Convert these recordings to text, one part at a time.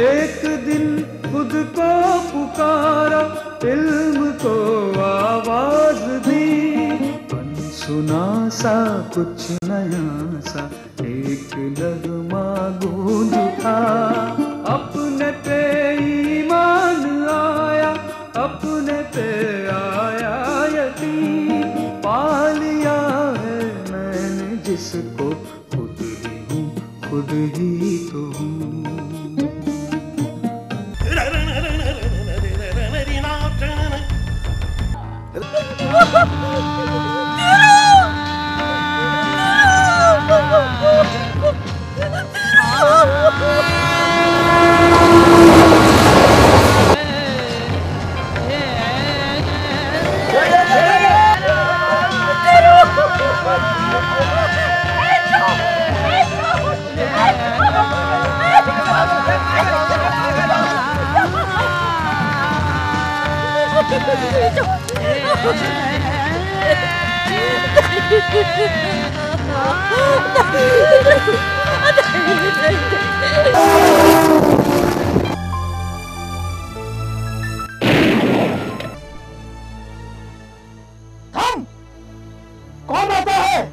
एक दिन खुद को पुकारा, इल्म को आवाज दी, अनसुना सा कुछ नया सा एक नगमा गूंज उठा। अपने पे ईमान आया, अपने पे आया यकीन, पा लिया है मैंने जिसको, खुद ही हूँ, खुद ही तो हूँ। कौन आता है?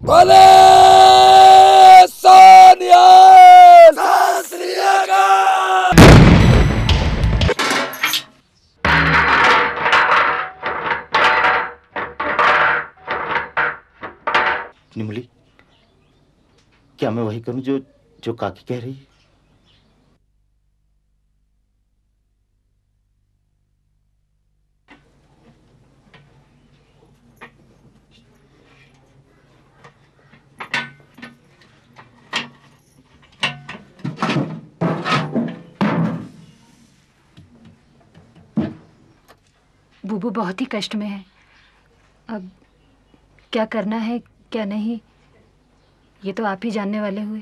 बोले सोनिया शास्त्रीय का। निमली, क्या मैं वही करूं जो काकी कह रही है? बुबू बहुत ही कष्ट में है। अब क्या करना है क्या नहीं, ये तो आप ही जानने वाले हुए।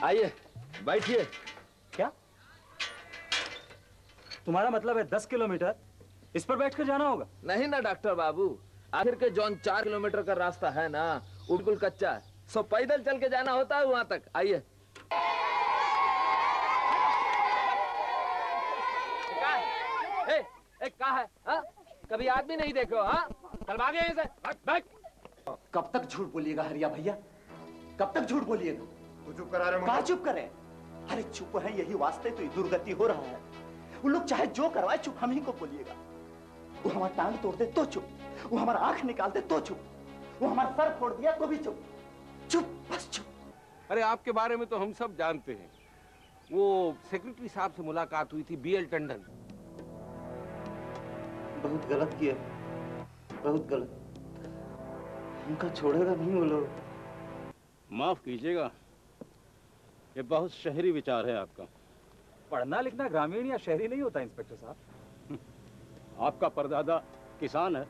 आइए बैठिए। क्या तुम्हारा मतलब है 10 किलोमीटर इस पर बैठकर जाना होगा? नहीं ना डॉक्टर बाबू, आखिर के जौन 4 किलोमीटर का रास्ता है ना, वो बिल्कुल कच्चा है, सो पैदल चल के जाना होता है वहां तक। आइए। कहा है हा? कभी आदमी नहीं देखो? हाँ, चल भागे यहाँ से, भाग। कब तक झूठ बोलिएगा हरिया भैया, कब तक झूठ बोलिएगा? चुप करा रहे? कहाँ चुप करे? अरे चुप है, यही वास्ते तो ये दुर्गति हो रहा है। वो लोग चाहे जो करवाए चुप हम ही को बोलिएगा। वो हमारा टांग तोड़ दे तो चुप, वो हमारा आंख निकाल दे तो चुप, वो हमारा सर फोड़ दिया तो भी चुप। चुप, बस चुप। अरे आपके बारे में तो हम सब जानते हैं। वो सेक्रेटरी साहब से मुलाकात हुई थी, बीएल टंडन। बहुत गलत किया, बहुत गलत। उनका छोड़ेगा नहीं वो लोग। माफ कीजिएगा, ये बहुत शहरी विचार है आपका। पढ़ना लिखना ग्रामीण या शहरी नहीं होता इंस्पेक्टर साहब। आपका परदादा किसान है,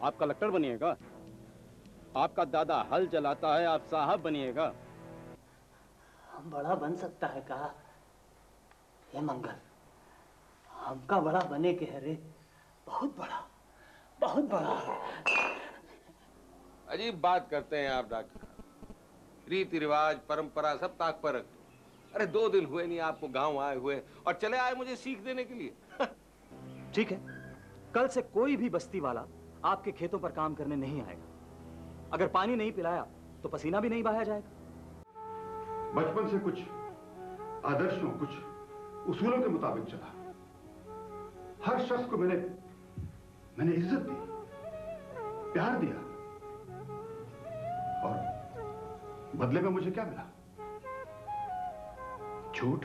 आप कलेक्टर बनिएगा। आपका दादा हल चलाता है, आप साहब बनिएगा। हम बड़ा बन सकता है कहा? हे मंगल, हमका बड़ा बने के है रे, बहुत बड़ा, बहुत बड़ा। अजीब बात करते हैं आप डॉक्टर। रीति रिवाज परंपरा सब ताक पर रख दो। अरे 2 दिन हुए नहीं आपको गांव आए हुए और चले आए मुझे सीख देने के लिए। ठीक है, कल से कोई भी बस्ती वाला आपके खेतों पर काम करने नहीं आएगा। अगर पानी नहीं पिलाया तो पसीना भी नहीं बहाया जाएगा। बचपन से कुछ आदर्शों, कुछ उसूलों के मुताबिक चला। हर शख्स को मैंने इज्जत दी, प्यार दिया, और बदले में मुझे क्या मिला? झूठ,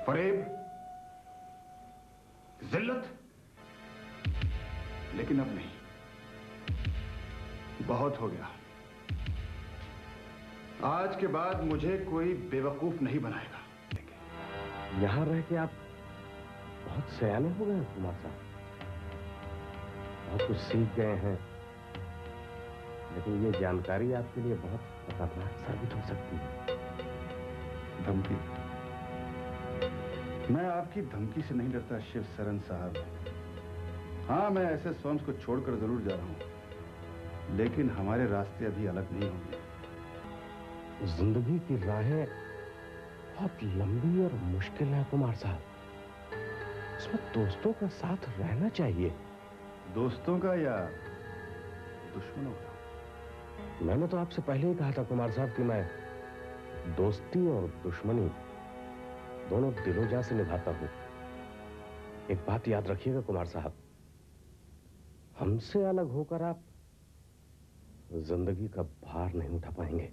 फरेब, जिल्लत। लेकिन अब नहीं, बहुत हो गया। आज के बाद मुझे कोई बेवकूफ नहीं बनाएगा। यहाँ रह के आप बहुत सयाने हो गए कुमार साहब, बहुत कुछ सीख गए हैं। लेकिन ये जानकारी आपके लिए बहुत खतरनाक साबित हो सकती है। धमकी? मैं आपकी धमकी से नहीं डरता शिव सरन साहब। हाँ, मैं ऐसे स्वयं को छोड़कर जरूर जा रहा हूं, लेकिन हमारे रास्ते अभी अलग नहीं होंगे। जिंदगी की राहें बहुत लंबी और मुश्किल है कुमार साहब। इसमें दोस्तों का साथ रहना चाहिए। दोस्तों का या दुश्मनों का? मैंने तो आपसे पहले ही कहा था कुमार साहब कि मैं दोस्ती और दुश्मनी दोनों दिलोजा से निभाता हूं। एक बात याद रखिएगा कुमार साहब, हमसे अलग होकर आप जिंदगी का भार नहीं उठा पाएंगे।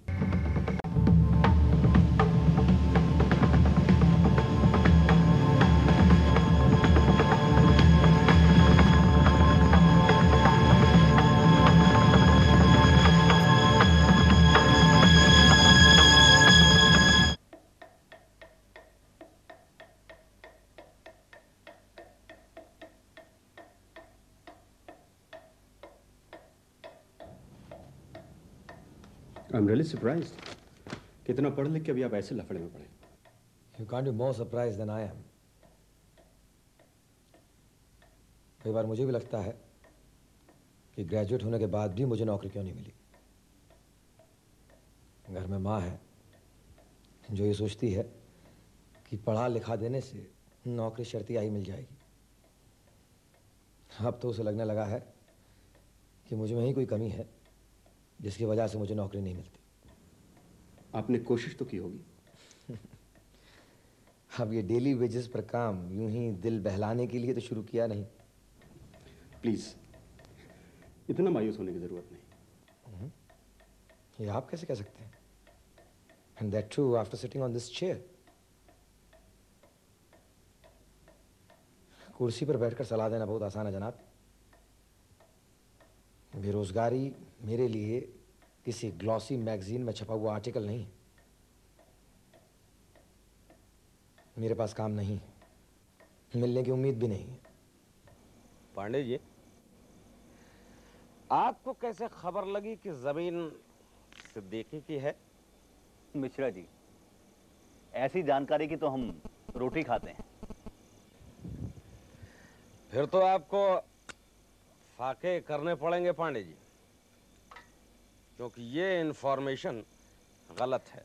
I'm really surprised. कितना पढ़ लिख के अभी आप ऐसे लफड़े में पड़े। You can't be more surprised than I am. कई बार मुझे भी लगता है कि ग्रेजुएट होने के बाद भी मुझे नौकरी क्यों नहीं मिली। घर में माँ है जो ये सोचती है कि पढ़ा लिखा देने से नौकरी शर्तिया ही मिल जाएगी। अब तो उसे लगने लगा है कि मुझ में ही कोई कमी है जिसकी वजह से मुझे नौकरी नहीं मिलती। आपने कोशिश तो की होगी। अब ये डेली वेजेस पर काम यूं ही दिल बहलाने के लिए तो शुरू किया नहीं। प्लीज, इतना मायूस होने की जरूरत नहीं। ये आप कैसे कह सकते हैं? And that too after sitting on this chair. कुर्सी पर बैठकर सलाह देना बहुत आसान है जनाब। बेरोजगारी मेरे लिए किसी ग्लॉसी मैगजीन में छपा हुआ आर्टिकल नहीं है। मेरे पास काम नहीं है, मिलने की उम्मीद भी नहीं है। पांडे जी, आपको कैसे खबर लगी कि जमीन सिद्दीकी की है? मिश्रा जी, ऐसी जानकारी की तो हम रोटी खाते हैं। फिर तो आपको फाके करने पड़ेंगे पांडे जी, क्योंकि ये इंफॉर्मेशन गलत है।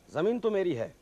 जमीन तो मेरी है,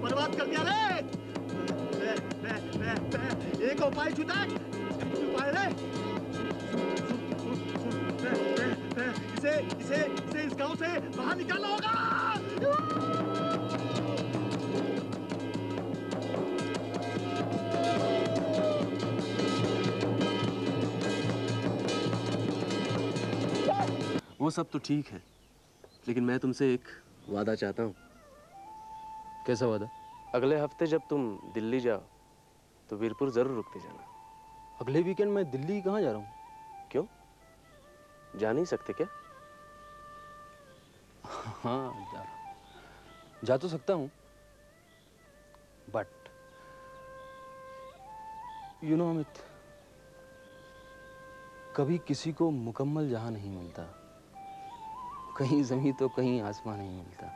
बर्बाद कर दिया रे। एक उपाय छूटा, उपाय रे। इसे इस गांव से बाहर निकालना होगा। वो सब तो ठीक है, लेकिन मैं तुमसे एक वादा चाहता हूँ। कैसा वादा? अगले हफ्ते जब तुम दिल्ली जाओ तो वीरपुर जरूर रुकते जाना। अगले वीकेंड मैं दिल्ली कहाँ जा रहा हूँ? क्यों, जा नहीं सकते क्या? हाँ जा तो सकता हूँ, बट यू नो अमित, कभी किसी को मुकम्मल जहां नहीं मिलता, कहीं जमीन तो कहीं आसमान नहीं मिलता।